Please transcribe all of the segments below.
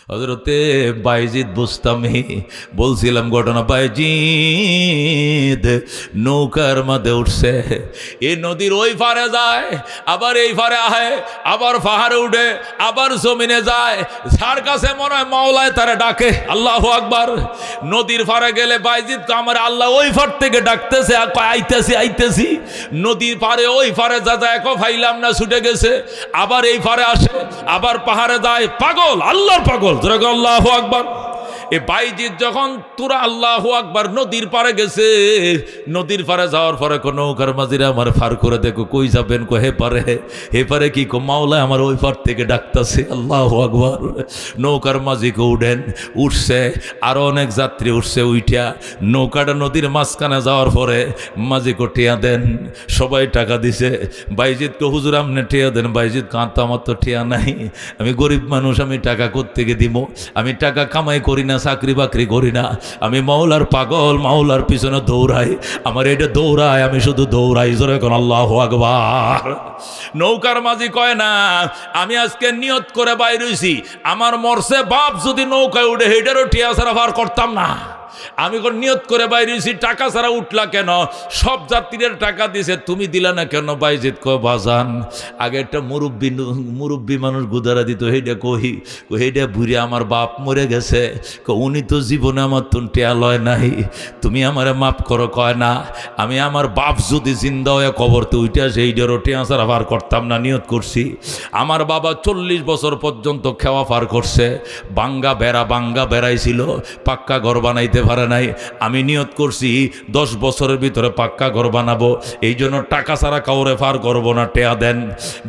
হযরতে বাইজিদ বুস্তামি বলছিলাম ঘটনা। বাইজিদ নৌকার মধ্যে উঠছে, এই নদীর ওই পারে যায়, আবার এই পারে আহে, আবার পাহাড়ে উঠে, আবার জমিনে যায়। যার কাছে মনে হয় মাওলায় তারা ডাকে, আল্লাহু আকবার। নদীর পারে গেলে বাইজিদ তো আমার আল্লাহ ওই পার থেকে ডাকতেছে, আইতেছি আইতেছি। নদীর পারে ওই পারে যা যায় ফাইলাম না, ছুটে গেছে। আবার এই পারে আসে, আবার পাহাড়ে যায়। পাগল, আল্লাহর পাগল। আল্লাহু আকবার। এ বাইজিদ যখন তোরা আল্লাহু আকবার নদীর পারে গেছে, নদীর পারে যাওয়ার পরে কোন নৌকার মাঝিরা আমার ফার করে দেখো, কই যাবেন? কো হে পারে। হে পারে কি? কো মাওলা আমার ওই পার থেকে ডাকতেছে। আল্লাহু আকবার। নৌকার মাঝিকে উঠেন, উঠছে, আরো অনেক যাত্রী উঠছে। উইঠা নৌকাটা নদীর মাঝখানে যাওয়ার পরে মাঝিকে টিয়া দেন, সবাই টাকা দিছে। বাইজিদকে হুজুর আপনি টিয়া দেন। বাইজিদ কাঁদতো, আমার তো টিয়া নাই, আমি গরিব মানুষ, আমি টাকা কোত্থেকে দিব? আমি টাকা কামাই করি না, চাকরি বাকরি করি না, আমি মাওলার পাগল, মাওলার পিছনে দৌড়াই। আমার এটা দৌড়ায়, আমি শুধু দৌড়াই। জোরে কোন আল্লাহু আকবার। নৌকার মাঝি কয় না, আমি আজকে নিয়ত করে বাইর হইছি, আমার মরছে বাপ যদি নৌকায় উঠে হেডারও টিয়া ছাড়া পার করতাম না। আমি কোন নিয়ত করে বাইরে হইছি, টাকা ছাড়া উঠলা কেন? সব যাত্রীদের টাকা দিছে, তুমি দিলা না কেন? বাইজিদ কয় বাজান, আগে একটা মুরব্বী মানুষ গুদারা দিত, হেডা কহি, হেডা বুড়ি আমার বাপ মরে গেছে, উনি তো জীবনে আমার তো টেয়া লয় নাই, তুমি আমারে মাফ করো। কয় না, আমি আমার বাপ যদি জিন্দা হয়ে কবরতে উঠে আসে এইটারও টেয়া ছাড়া পার করতাম না। নিয়ত করছি, আমার বাবা 40 বছর পর্যন্ত খেওয়া পার করছে, বাঙ্গা বেড়াইছিল, পাক্কা ঘর বানাইতে পারে নাই। আমি নিয়ত করছি 10 বছরের ভিতরে পাক্কা ঘর বানাবো, এই জন্য টাকা ছাড়া কাউরে পার করবো না, টেয়া দেন।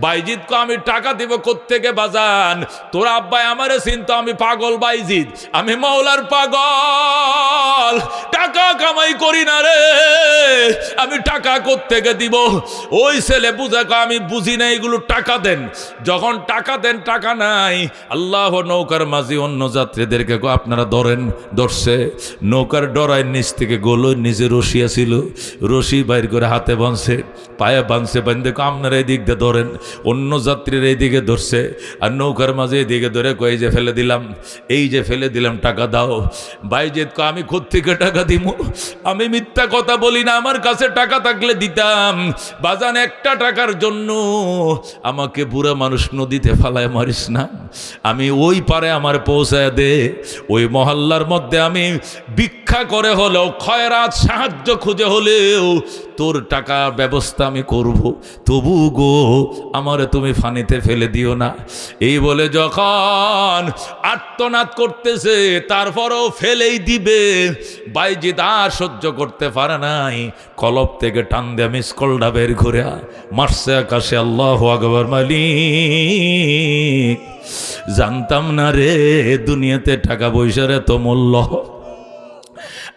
বাইজিদকে আমি টাকা দিব কোত্থেকে বাজান? তোরা আব্বাই আমারে চিনতো, আমি পাগল বাইজিদ, আমি মাওলার পাগল, টাকা কামাই করি না রে, আমি টাকা কোত্থেকে দিব? ওই ছেলে বুঝে, আমি বুঝি না এগুলো, টাকা দেন। যখন টাকা দেন, টাকা নাই। আল্লাহ নৌকার মাঝি অন্য যাত্রীদেরকে আপনারা ধরেন, ধরছে। নৌকার ডরায় নিচ থেকে গোলো নিজে রশি ছিল, রশি বাইর করে হাতে বাঁধছে, পায়ে বাঁধছে, বাঁধতে আপনারা এদিক দিয়ে ধরেন। অন্য যাত্রীরা এইদিকে ধরছে, আর নৌকার মাঝে এদিকে ধরে কই যে ফেলে দিলাম, এই যে ফেলে দিলাম, টাকা দাও। বাইজিদ কয় আমি কোত্থেকে টাকা দিব? আমি মিথ্যা কথা বলি না, আমার কাছে টাকা থাকলে দিতাম। বাজান, একটা টাকার জন্য আমাকে বুড়া মানুষ নদীতে ফালায় মারিস না, আমি ওই পারে আমার পৌঁছায় দে। ওই মহল্লার মধ্যে আমি ভিক্ষা করে হলেও, খয়রাত সাহায্য খুঁজে হলেও তোর টাকা ব্যবস্থা আমি করব, তবু গো আমারে তুমি ফানিতে ফেলে দিও না। এই বলে যখন আর্তনাদ করতেছে, তারপরও ফেলেই দিবে। বাইজিদ আর সহ্য করতে পারে নাই, কলব থেকে টান দেয়া মিসকলটা বের করে মারছে আকাশে। আল্লাহু আকবার। মালিক, জানতাম না রে দুনিয়াতে টাকা পয়সার এত মূল্য।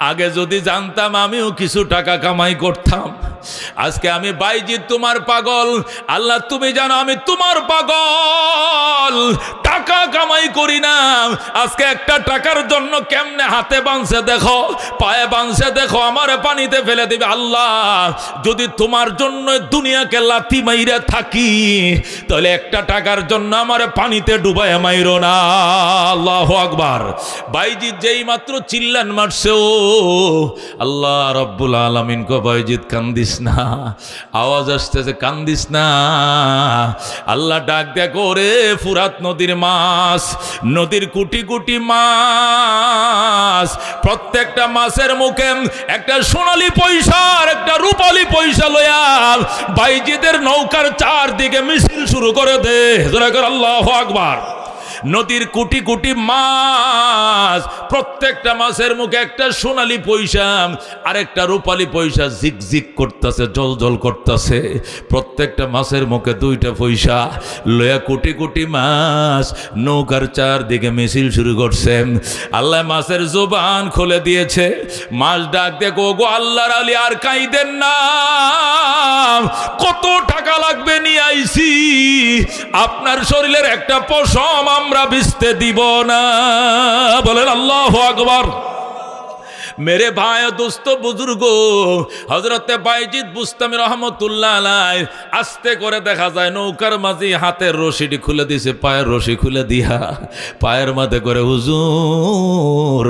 আগে যদি জানতাম আমিও কিছু টাকা কামাই করতাম। আজকে আমি বাইজিদ তোমার পাগল, আল্লাহ তুমি জানো আমি তোমার পাগল, টাকা কামাই করি না। আজকে একটা টাকার জন্য কেমনে হাতে বাঁধছে দেখো, পায়ে বাঁধছে দেখো, আমারে পানিতে ফেলে দিবে। আল্লাহ, যদি তোমার জন্য দুনিয়াকে লাথি মাইরা থাকি, তাহলে একটা টাকার জন্য আমারে পানিতে ডুবায় মাইরো না। আল্লাহু আকবার। বাইজিদ যেই মাত্র চিল্লান মারছে, ও আল্লাহ রব্বুল আলামিন কো বাইজিদ কান্দিস না, আওয়াজ আসতেছে কান্দিস না। আল্লাহ ডাক দেখ, ওরে ফুরাত নদীর মাছ, নদীর কোটি কোটি মাছ, প্রত্যেকটা মাছের মুখে একটা সোনালী পয়সার একটা রূপালী পয়সা লয়া বাইজিদের নৌকার চারদিকে মিছিল শুরু করে দে। আল্লাহু আকবার। নদীর কোটি কোটি মাছ, প্রত্যেকটা মাছের মুখে একটা সোনালী পয়সা আর একটা রূপালী পয়সা জিকজিক করতেছে, জল জল করতেছে। প্রত্যেকটা মাছের মুখে দুইটা পয়সা লয়া কোটি কোটি মাছ নৌকার চারদিকে মিছিল শুরু করছে। আল্লাহ মাছের জবান খুলে দিয়েছে। মাছ ডাক দেখো, গো আল্লাহর আলী আর কাইদেন না, কত টাকা লাগবে নিয়ে আইছি, আপনার শরীরের একটা পশম আমরা ভিজতে দিব না। বলেন আল্লাহু আকবার। मेरे भाई दोस्त बुजुर्ग हजरते বাইজিদ বুস্তামি রহমতুল্লাহ আলাইহি আস্তে করে দেখা যায় নৌকার মাঝি হাতের রশিটি খুলে দিয়েছে, পায়ের রশি খুলে দিয়া পায়ের মাঝে করে, হুজুর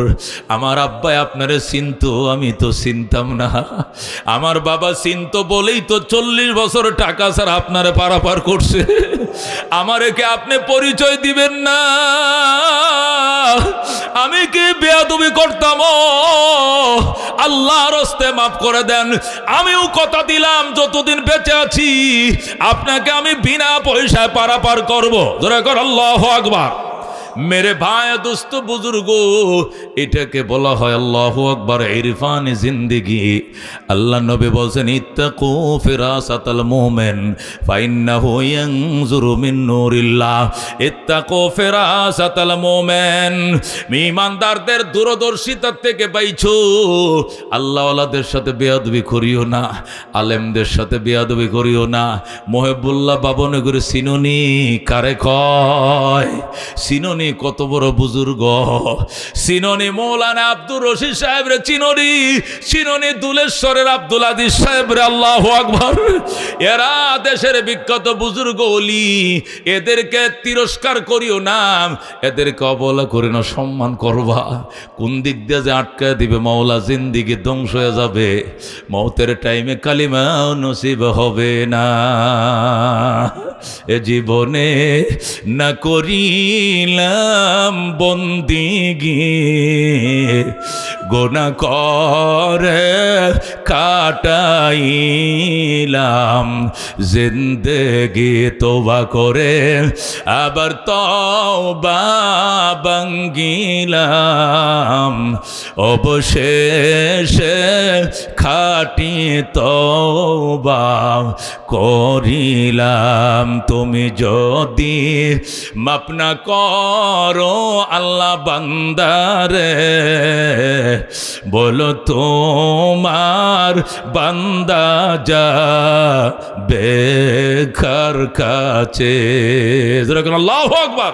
আমার আব্বাই আপনারে চিনতো, আমি তো চিনতাম না, আমার বাবা চিনতো বলেই তো 40 বছর টাকা ছাড়া আপনারে পারাপার করছে, আমারে কি আপনি পরিচয় দিবেন না? আমি কি বেয়াদবি করতাম? আল্লাহর হস্তে মাফ করে দেন, আমিও কথা দিলাম যতদিন বেঁচে আছি আপনাকে আমি বিনা পয়সায় পারাপার করব। জোরে কর আল্লাহু আকবার। मेरे भाई दोस्त बुजुर्ग এটাকে বলা হয় আল্লাহু আকবার ইরফান জিন্দেগি। আল্লাহ নবী বলেন ইত্তাকু ফিরাসাতাল মুমিন ফাইন্নাহু ইয়ানজুরু মিন নূরিল্লাহ। ইত্তাকু ফিরাসাতাল মুমিন, ঈমানদারদের দূরদর্শিতা থেকে বাইছো। আল্লাহওয়ালাদের সাথে বেয়াদবি করিও না, আলেমদের সাথে বেয়াদবি করিও না। মহিবুল্লাহ বাবনগরী সিনুনি কারে কয়? সিনুনি কত বড় বুজুর্গ, সিনোনি মৌলানা আব্দুর রশিদ সাহেব রে চিনোনি, চিনোনি দুলেশ্বরের আব্দুল আদিস সাহেব রে। আল্লাহু আকবার। এরা দেশের বিখ্যাত বুজুর্গ ওলি, এদেরকে তিরস্কার করিও না, এদেরকে অবহেলা করি না, সম্মান করবা। কোন দিক দিয়ে যে আটকায় দিবে মাওলা, জিন্দিগি ধ্বংস হয়ে যাবে, মৌতের টাইমে কালিমা নসিব হবে না। এ জীবনে না করিলাম বন্দিগি, গোনা করে কাটাইলাম জিন্দেগি, তোবা করে আবার তওবা ভাঙ্গিলাম, অবশেষে খাটি তওবা করিলাম। তুমি যদি মাফ না করো আল্লাহ বান্দারে, বলো তোমার বান্দা যাবে কার কাছে? আল্লাহু আকবার।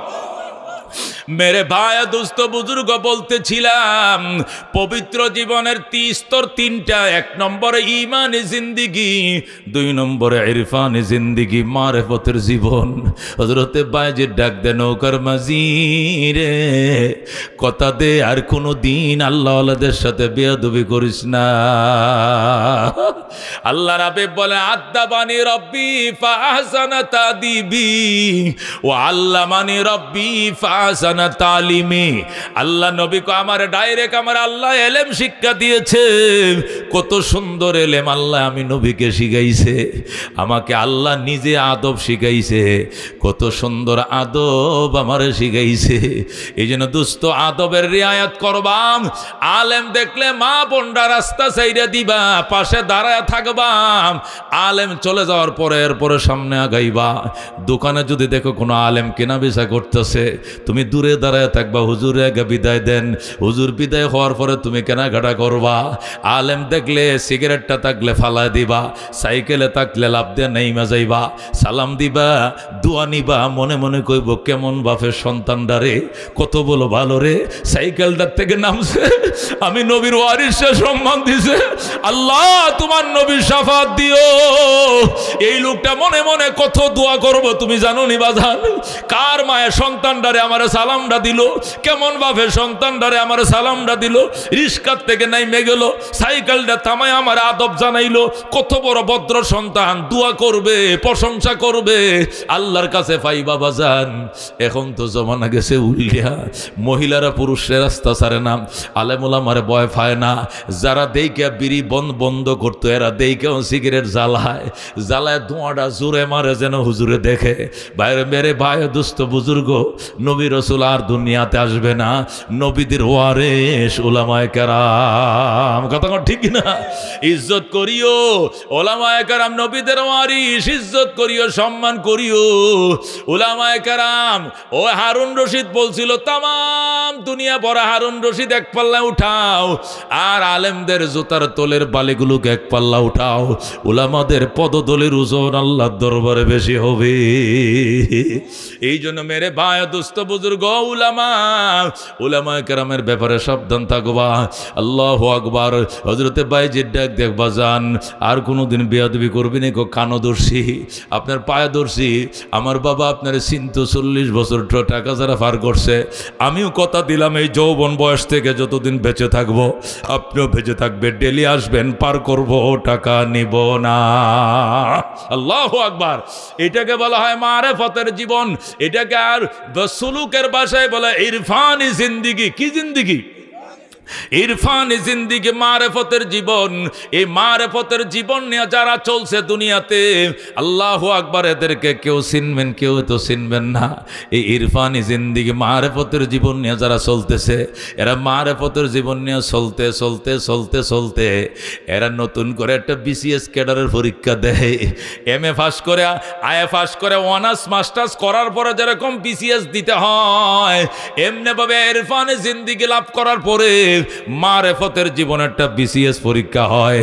मेरे भाई दोस्त बुजुर्ग বলতেছিলাম পবিত্র জীবনের 30 স্তর 3টা। 1 নম্বরে ঈমানি জিন্দেগি, 2 নম্বরে ইরফানি জিন্দেগি, মারিফতের জীবন। হযরতে বাইজিদ ডাক দেন নৌকার মাঝি রে, কথা দে আর কোনো দিন আল্লাহওয়ালাদের সাথে বেয়াদবি করিস না। আল্লাহ রাবে বলে আদাবানি রব্বি ফাহসানা তাদিবি ওয়া আল্লামানি রব্বি ফাহসানা তালিমি। আল্লাহ নবী কো আমার ডাইরেক্ট আমার আল্লাহ এলেম শিক্ষা দিয়েছে, কত সুন্দর এলেম আল্লাহ আমি নবীকে শিখাইছে, আমাকে আল্লাহ নিজে আদব শিখাইছে, কত সুন্দর আদব আমারে শিখাইছে। এই জন্য দোস্ত আদবের রিয়ায়াত করবাম। আলেম দেখলে মা বোনরা রাস্তা ছাইড়া দিবা, পাশে দাঁড়ায় থাকবাম। আলেম চলে যাওয়ার পরে এরপরে সামনে আগাইবা। দোকানে যদি দেখো কোনো আলেম কেনা বেচা করতেছে, তুমি দূরে দাঁড়ায় থাকবা, হুজুরে আগে বিদায় দেন, হুজুর বিদায় হওয়ার পরে তুমি কেনাকাটা করবা। আলেম দেখলে সিগারেটটা থাকলে ফালায় দিবা, সাইকেলে থাকলে লাভ দিয়ে নেইমা যাইবা, সালাম দিবা, দোয়া নিবা, মনে মনে কইব কেমন বাপের সন্তানটা রে, কত বলো ভালো রে, সাইকেলটার থেকে নামছে, আমি নবীর ওয়ারিসে সম্মান দিছে, আল্লাহ তোমার নবীর শাফাত দিও। এই লোকটা মনে মনে কত দোয়া করব তুমি জানো নি বাজান? কার মায়ের সন্তানটারে আমার সালামটা দিল, কেমন বাপের সন্তানটারে আমার সালামটা দিল, রিস্কার থেকে নাইমে গেল, সাইকেলটা থামায় আমার আদব জানাইলো, কত বড় ভদ্র সন্তান, দোয়া করবে, প্রশংসা করবে, আল্লাহর কাছে পাইবা বাজান। এখন তো জমানা গেছে উল্টা, মহিলারা পুরুষের রাস্তা ছাড়ে না, আলেম ওলামারে ভয় পায় না। যারা দেখে বিড়ি বন্ধ করতো, এরা দেখেও সিগারেট জ্বালায় ধোঁয়াটা জোরে মারে যেন হুজুরে দেখে। বাইরে মেরে ভাই দুস্থ বুজুর্গ, নবী রসুল আর দুনিয়াতে আসবে না, নবীদের ওয়ারিস উলামায়ে কেরাম, কথা ঠিক না? ইজ্জত করিও উলামায়ে কেরাম, নবীদের ওয়ারিস, ইজ্জত করিও, সম্মান করিও উলামায়ে কেরাম। ও হারুন রশিদ বলছিল তামাম দুনিয়া ভরা হারুন রশিদ এক পাল্লা উঠাও, আর আলেমদের জুতার তোলের বালিগুলোকে এক পাল্লা উঠাও, উলামাদের পদতলের ওজন আল্লাহর দরবারে বেশি হবে। এই জন্য মেরে ভাই দুস্থ বুজুর্গ উলামা কেরামের ব্যাপারে সাবধান থাকবা। আল্লাহু আকবার। হযরতে বাইজির ডাক দেখবা যান, আর কোনোদিন বেয়াদবি করবি না, কানো দর্শি, আপনার পায়ে দর্শি। আমার বাবা আপনার চিন্তা 40 বছর টাকা যারা পার করছে, আমিও কথা দিলাম এই যৌবন বয়স থেকে যতদিন বেঁচে থাকবো আপনিও বেঁচে থাকবে, ডেলি আসবেন, পার করব, টাকা নিব না। আল্লাহু আকবার। এটাকে বলা হয় মারেফতের জীবন, এটাকে আর সুলুকের ভাষায় বলে ইরফানি জিন্দিগি। কি জিন্দিগি? ইরফানি জিন্দিগি, মারেফতের জীবন। এই মারেফতের জীবন নিয়ে যারা চলছে দুনিয়াতে, আল্লাহু আকবার, এদেরকে কেউ চিনবেন, কেউ তো চিনবেন না। এই ইরফানি জিন্দিগি, মারেফতের জীবন নিয়ে যারা চলতেছে, এরা মারেফতের জীবন নিয়ে চলতে চলতে চলতে চলতে এরা নতুন করে একটা বিসিএস ক্যাডারের পরীক্ষা দেয়। এমএ পাস করে, আইএ পাস করে, অনার্স মাস্টার্স করার পরে যেরকম বিসিএস দিতে হয়, এমনিভাবে ইরফানি জিন্দিগি লাভ করার পরে মারেফতের জীবন একটা বিসিএস পরীক্ষা হয়।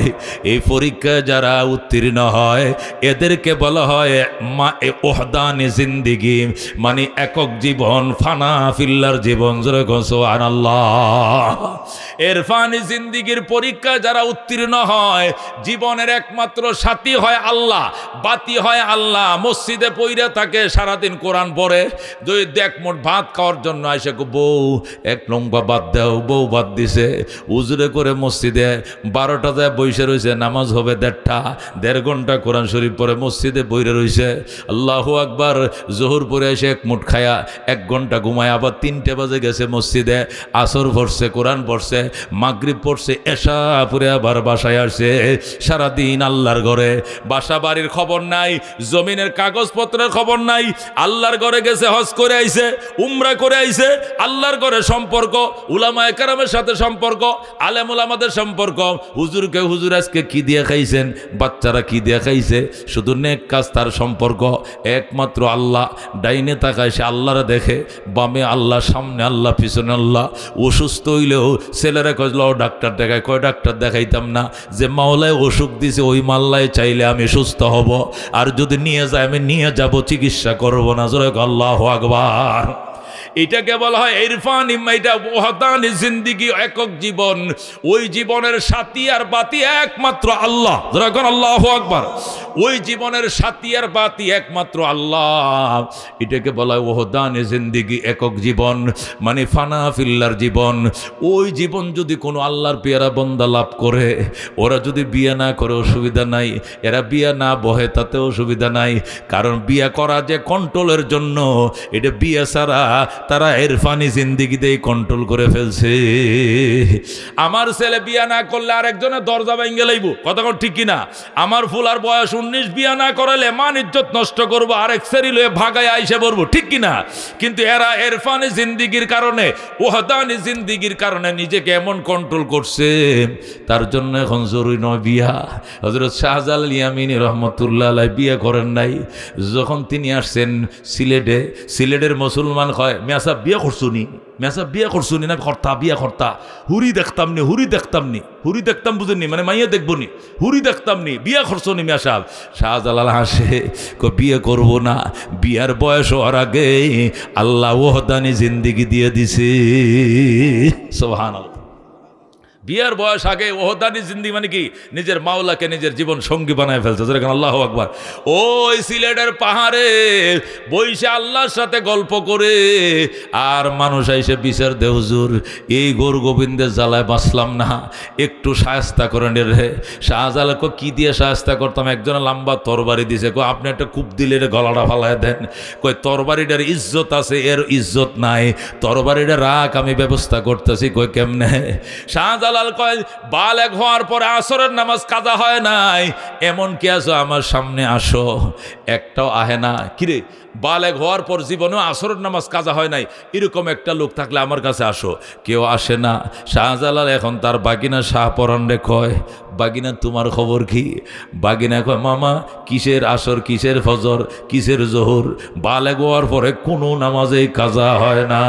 এই পরীক্ষায় যারা উত্তীর্ণ হয় এদেরকে বলা হয় ওহদানি জিন্দিগি, মানে একক জীবন, ফানা ফিল্লার জীবন। সুবহানাল্লাহ। ইরফানি জিন্দিগির পরীক্ষায় যারা উত্তীর্ণ হয়, জীবনের একমাত্র সাথী হয় আল্লাহ, বাতি হয় আল্লাহ। মসজিদে পইরা থাকে, সারাদিন কোরআন পড়ে, দুই দেখ মোট ভাত খাওয়ার জন্য আইসে বউ এক লম্বা বাদ দাও, বউ বাদ দিছে, উজুরে করে মসজিদে 12টা যায় বইসে রয়েছে, নামাজ হবে 1.5 ঘন্টা, কোরআন শরীফ পরে মসজিদে বইরে রয়েছে। আল্লাহু আকবার। জোহর পরে এসে এক মুঠ খায়া 1 ঘন্টা ঘুমায়, আবার 3টে বাজে গেছে মসজিদে, আসর পড়ছে, কোরআন পড়ছে, মাগরিব পড়ছে, এশা পরে আবার বাসায় আসে। সারাদিন আল্লাহর ঘরে, বাসা বাড়ির খবর নাই, জমিনের কাগজপত্রের খবর নাই। আল্লাহর ঘরে গেছে, হজ করে আইছে, উমরা করে আইছে, আল্লাহর ঘরে সম্পর্ক, উলামায়ে কেরামের সাথে সম্পর্ক, আলেম উলামাদের সম্পর্ক। হুজুরকে হুজুর আজকে কি দিয়ে খাইছেন, বাচ্চারা কি দিয়ে খাইছে, শুধু নেক কাজ, তার সম্পর্ক একমাত্র আল্লাহ। ডাইনে তাকায় সে আল্লাহরা দেখে, বামে আল্লাহ, সামনে আল্লাহ, পিছনে আল্লাহ। অসুস্থ হইলেও ছেলেরা কইল ডাক্তার দেখায়, কয় ডাক্তার দেখাইতাম না, যে মাওলায় অসুখ দিছে ওই মাল্লায় চাইলে আমি সুস্থ হব, আর যদি নিয়ে যায় আমি নিয়ে যাব, চিকিৎসা করবো না। জোরে আল্লাহু আকবার। এটাকে বলা হয় ইরফান, এটা ওহদানি জিন্দিগি, একক জীবন। ওই জীবনের সাথী আর বাতি একমাত্র আল্লাহ। যখন আল্লাহু আকবার। ওই জীবনের সাথী আর বাতি একমাত্র আল্লাহ। এটাকে বলা হয় ওহদানি জিন্দিগি, একক জীবন, মানে ফানা ফিল্লার জীবন। ওই জীবন যদি কোনো আল্লাহর পেয়ারা বন্দা লাভ করে, ওরা যদি বিয়ে না করে অসুবিধা নাই, এরা বিয়ে না বহে তাতে অসুবিধা নাই, কারণ বিয়ে করা যে কন্ট্রোলের জন্য, এটা বিয়ে ছাড়া তারা ইরফানি জিন্দিগিতেই কন্ট্রোল করে ফেলছে। আমার ছেলে বিয়া না করলে আরেকজনের দরজা ভেঙে লইব, কথা কোন ঠিক কিনা? আমার ফুলার বয়স 19, বিয়া না করালে মান ইজ্জত নষ্ট করবো, আরেক সেরি লয়ে ভাগায় আইসে পড়বো, ঠিক কিনা? কিন্তু এরা ইরফানি জিন্দিগির কারণে, ওহদানি জিন্দিগির কারণে নিজেকে এমন কন্ট্রোল করছে, তার জন্য এখন জরুরি নয় বিয়া। হযরত শাহজালাল ইয়ামিনী রহমতুল্লাহ আলাইহি বিয়ে করেন নাই। যখন তিনি আসছেন সিলেটে, সিলেটের মুসলমান কয়, মেসা বিয়ে করছুনি, মেসা বিয়ে করছুনি না, কর্তা বিয়ে কর্তা, হুরি দেখতাম নি, হুরি দেখতাম নি, হুরি দেখতাম বুঝেননি, মানে মাইয়া দেখবো নি, হুরি দেখতাম নি, বিয়ে করছনি মেসা। শাহজালাল হাসে, বিয়ে করব না, বিয়ার বয়স হওয়ার আগে আল্লাহ ওহদানি জিন্দিগি দিয়ে দিছে। সুবহানাল্লাহ। বিয়ার বয়স আগে ওহদানি জিন্দি, মানে কি নিজের মাওলাকে নিজের জীবন সঙ্গী বানায় ফেলছে। যেরকম আল্লাহু আকবার। ওই সিলেটের পাহাড়ে বইসে আল্লাহর সাথে গল্প করে, আর মানুষ আইসে বিচার দে, হুজুর এই গৌর গোবিন্দের জ্বালায় বাঁচলাম না, একটু শায়েস্তা করেন রে। শাহজালাল কি দিয়ে শায়েস্তা করতাম? একজনে লম্বা তরবারি দিছে, কই আপনি একটা কূপ দিলে গলাটা ফালায় দেন। কই তরবারিটার ইজ্জত আছে, এর ইজ্জত নাই, তরবারিটা রাখ, আমি ব্যবস্থা করতেছি। কই কেমনে? শাহজালাল কয়, বালেগ হওয়ার পরে আসরের নামাজ কাজা হয় নাই, এমন কি আছো আমার সামনে আসো, একটাও আহে না। কিরে বালেগ হওয়ার পর জীবনেও আসরের নামাজ কাজা হয় নাই, এরকম একটা লোক থাকলে আমার কাছে আসো। কেউ আসে না। শাহজালাল এখন তার বাগিনা শাহপরাণে কয়, বাগিনা তোমার খবর কি? বাগিনা কয়, মামা কিসের আসর, কিসের ফজর, কিসের জোহর, বালেগ হওয়ার পরে কোনো নামাজেই কাজা হয় না।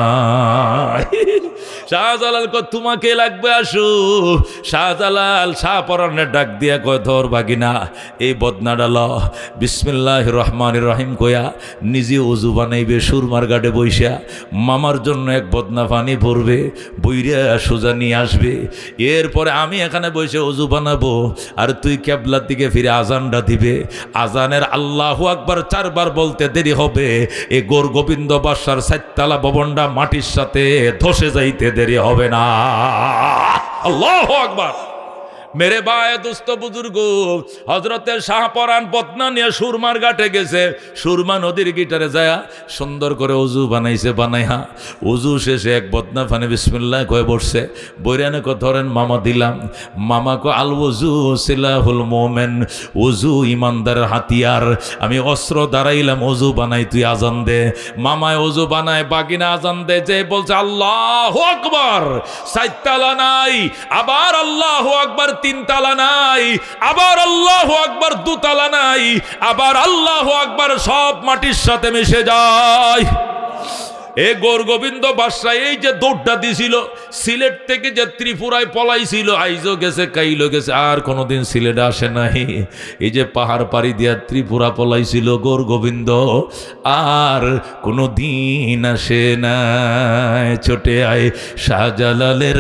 শাহজালাল কয়, তোমাকে লাগবে, আসো। শাহজালাল শাহপরাণের ডাক দিয়া কয়, ধর বাগিনা এই বদনাটা ল, বিসমিল্লাহির রহমানির রহিম কয়া নিজে উজু বানাইবে, সুরমার গাড়ে বইসা মামার জন্য এক বদনা পানি ভরবে, বইরা সোজা নিয়ে আসবে। এরপরে আমি এখানে বসে উজু বানাবো, আর তুই কেবলার দিকে ফিরে আজানটা দিবে। আজানের আল্লাহু আকবার 4 বার বলতে দেরি হবে, এ গোর গোবিন্দ বাদশার 4 তলা ভবনটা মাটির সাথে ধসে যাইতে দেরি হবে না। আল্লাহু আকবার। মেরে ভাই দোস্ত বুজুর্গ, হজরতের শাহপরাণ বদনা নিয়ে সুরমার ঘাটে গেছে। সুরমা নদীর গিটারে যায় সুন্দর করে উজু বানাইছে, বানাইহা উজু শেষে এক বদনা ফানে বিসমিল্লাহ কয়ে বসছে। বৈরানে কো ধরেন মামা দিলাম। মামা কো আল উজু সিলাহুল মোমেন, উজু ইমানদারের হাতিয়ার। আমি অস্ত্র দাঁড়াইলাম, উজু বানাই, তুই আজান দে। মামায় উজু বানায়, বাগিনা আজান দে। যে বলছে আল্লাহু আকবার, 4 তালা নাই, আবার আল্লাহু আকবার 3 তালা নাই, আবার আল্লাহু আকবার 2 তালা নাই, আবার আল্লাহু আকবার সব মাটির সাথে মিশে যায়। এ গোর গোবিন্দ বাদশা এই যে দৌড়টা দিছিল, সিলেট থেকে যে ত্রিপুরায় পলাইছিল, আইজও গেছে, কাইলো গেছে, আর কোনোদিন সিলেটে আসে নাই। এই যে পাহাড় পাড়ি দিয়া ত্রিপুরা পলাইছিল গোর গোবিন্দ, আর কোনো দিন আসে নাই। ছোটে আয় শাহজালালের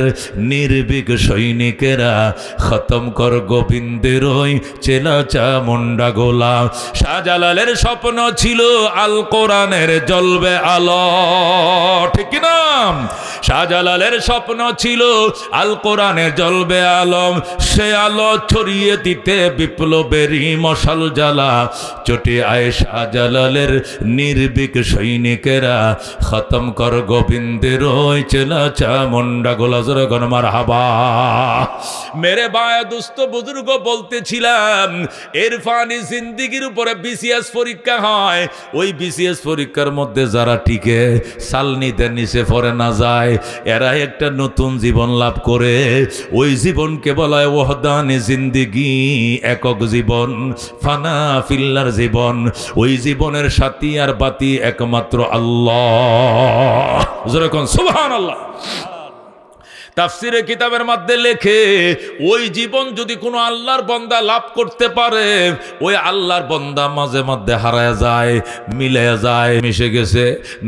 নির্ভীক সৈনিকেরা, খতম কর গোবিন্দের ওই চেলা চামুন্ডা গোলা। শাহজালালের স্বপ্ন ছিল আল কোরআনের জ্বলবে আলো, ঠিক কিনা? শাহজালালের স্বপ্ন ছিল আল কোরআনের জ্বলবে আলম, সে আলো ছড়িয়ে দিতে বিপ্লবেরই মশাল জ্বালা। চটে আয় শাহজালালের নির্ভীক সৈনিকেরা, খতম কর গোবিন্দের ওই চেলা চামুন্ডা গোলা। জোরে গণ মারহাবা। মেরে ভাই দোস্ত বুজুর্গ, বলতেছিলাম ইরফানি জিন্দেগির উপরে বিসিএস পরীক্ষা হয়। ওই বিসিএস পরীক্ষার মধ্যে যারা টিকে, সালনিতে নিচে পড়ে না যায়, এরা একটা নতুন জীবন লাভ করে। ওই জীবনকে বলা হয় ওহদানে জিন্দেগি, একক জীবন, ফানা ফিল্লার জীবন। ওই জীবনের সাথী আর বাতি একমাত্র আল্লাহ। যেরকম সুবহানাল্লাহ। তাফসিরে কিতাবের মধ্যে লেখে, ওই জীবন যদি কোনো আল্লাহর বান্দা লাভ করতে পারে, ওই আল্লাহর বান্দা মাঝে মধ্যে হারায় যায়, মিলে যায়, মিশে গেছে,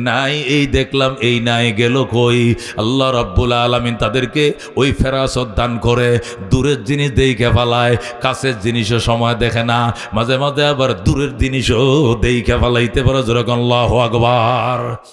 নাই এই দেখলাম, এই নাই গেল কই। আল্লাহ রাব্বুল আলামিন তাদেরকে ওই ফেরাসত দান করে। দূরের জিনিস দেখে ফেলায়, কাছের জিনিসও সময় দেখে না, মাঝে মাঝে আবার দূরের জিনিসও দেখে ফেলাইতে পারে। যেরকম আল্লাহু আকবার।